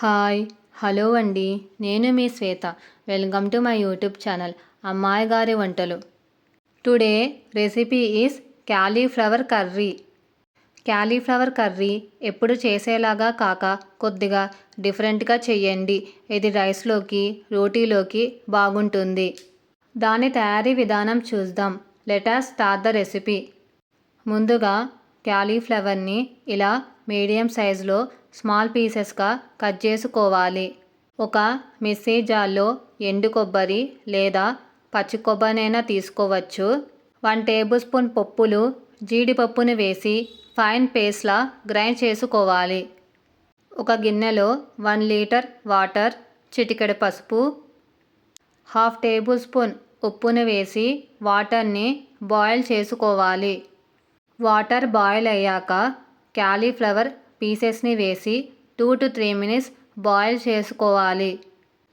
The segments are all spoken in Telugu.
హాయ్! హలో అండి. నేను మీ Shweta. Welcome to my YouTube channel అమ్మాయి గారి వంటలు. Today recipe is cauliflower curry. Cauliflower curry ఎప్పుడు చేసేలాగా కాక కొద్దిగా డిఫరెంట్గా చెయ్యండి. ఇది రైస్లోకి, రోటీలోకి బాగుంటుంది. దాని తయారీ విధానం చూద్దాం. Let us start the recipe. ముందుగా క్యాలీఫ్లవర్ని ఇలా మీడియం సైజులో స్మాల్ పీసెస్గా కట్ చేసుకోవాలి. ఒక మిక్సీ జార్లో ఎండు కొబ్బరి లేదా పచ్చి కొబ్బరినైనా తీసుకోవచ్చు. 1 టేబుల్ స్పూన్ పప్పులు, జీడిపప్పుని వేసి ఫైన్ పేస్ట్లా గ్రైండ్ చేసుకోవాలి. ఒక గిన్నెలో 1 లీటర్ వాటర్, చిటికెడు పసుపు, 1/2 టేబుల్ స్పూన్ ఉప్పుని వేసి వాటర్ని బాయిల్ చేసుకోవాలి. వాటర్ బాయిల్ అయ్యాక క్యాలీఫ్లవర్ పీసెస్ని వేసి 2 to 3 minutes బాయిల్ చేసుకోవాలి.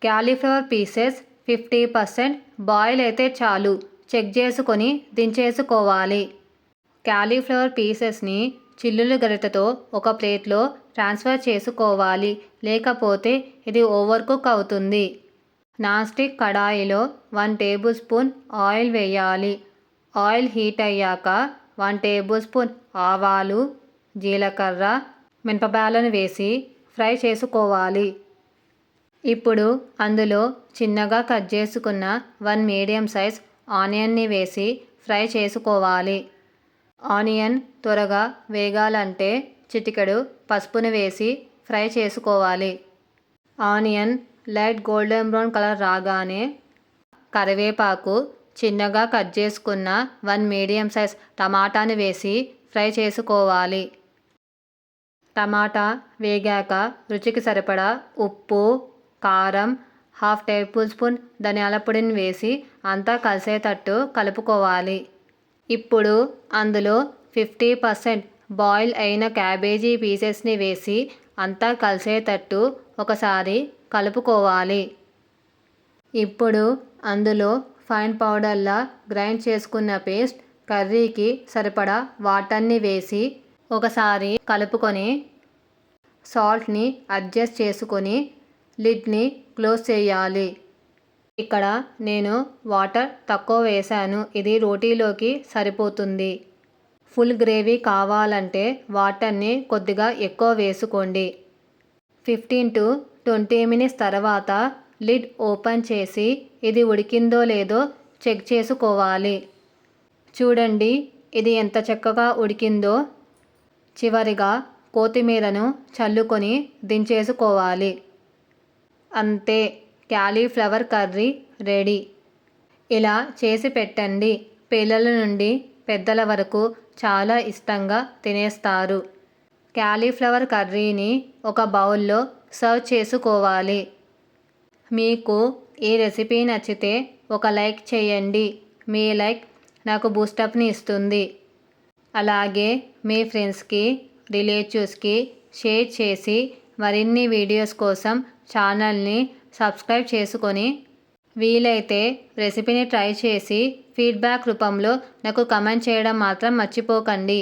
క్యాలీఫ్లవర్ పీసెస్ 50% బాయిల్ అయితే చాలు. చెక్ చేసుకొని దించేసుకోవాలి. క్యాలీఫ్లవర్ పీసెస్ని చిల్లులు గరిటెతో ఒక ప్లేట్లో ట్రాన్స్ఫర్ చేసుకోవాలి, లేకపోతే ఇది ఓవర్ కుక్ అవుతుంది. నాన్ స్టిక్ కడాయిలో 1 టేబుల్ స్పూన్ ఆయిల్ వేయాలి. ఆయిల్ హీట్ అయ్యాక 1 టేబుల్ స్పూన్ ఆవాలు, జీలకర్ర, మినపబాలను వేసి ఫ్రై చేసుకోవాలి. ఇప్పుడు అందులో చిన్నగా కట్ చేసుకున్న 1 మీడియం సైజ్ ఆనియన్ని వేసి ఫ్రై చేసుకోవాలి. ఆనియన్ త్వరగా వేగాలంటే చిటికెడు పసుపుని వేసి ఫ్రై చేసుకోవాలి. Onion light golden brown colour రాగానే కరివేపాకు, చిన్నగా కట్ చేసుకున్న 1 మీడియం సైజ్ టమాటాని వేసి ఫ్రై చేసుకోవాలి. టమాటా వేగాక రుచికి సరిపడా ఉప్పు, కారం, 1/2 టేబుల్ స్పూన్ ధనియాల పొడిని వేసి అంతా కలిసేటట్టు కలుపుకోవాలి. ఇప్పుడు అందులో 50% బాయిల్ అయిన క్యాబేజీ పీసెస్ని వేసి అంతా కలిసేటట్టు ఒకసారి కలుపుకోవాలి. ఇప్పుడు అందులో ఫైన్ పౌడర్లా గ్రైండ్ చేసుకున్న పేస్ట్, కర్రీకి సరిపడా వాటర్ని వేసి ఒకసారి కలుపుకొని సాల్ట్ని అడ్జస్ట్ చేసుకొని లిడ్ని క్లోజ్ చేయాలి. ఇక్కడ నేను వాటర్ తక్కువ వేశాను. ఇది రోటీలోకి సరిపోతుంది. ఫుల్ గ్రేవీ కావాలంటే వాటర్ని కొద్దిగా ఎక్కువ వేసుకోండి. 15 to 20 minutes తర్వాత లిడ్ ఓపెన్ చేసి ఇది ఉడికిందో లేదో చెక్ చేసుకోవాలి. చూడండి ఇది ఎంత చక్కగా ఉడికిందో. చివరిగా కొత్తిమీరను చల్లుకొని దించేసుకోవాలి. అంతే, క్యాలీఫ్లవర్ కర్రీ రెడీ. ఇలా చేసి పెట్టండి. పిల్లల నుండి పెద్దల వరకు చాలా ఇష్టంగా తినేస్తారు. క్యాలీఫ్లవర్ కర్రీని ఒక బౌల్లో సర్వ్ చేసుకోవాలి. మీకు ఈ రెసిపీ నచ్చితే ఒక లైక్ చేయండి. మీ లైక్ నాకు బూస్టప్ని ఇస్తుంది. అలాగే మీ ఫ్రెండ్స్కి, రిలేటివ్స్కి షేర్ చేసి మరిన్ని వీడియోస్ కోసం ఛానల్ని సబ్స్క్రైబ్ చేసుకొని వీలైతే రెసిపీని ట్రై చేసి ఫీడ్బ్యాక్ రూపంలో నాకు కమెంట్ చేయడం మాత్రం మర్చిపోకండి.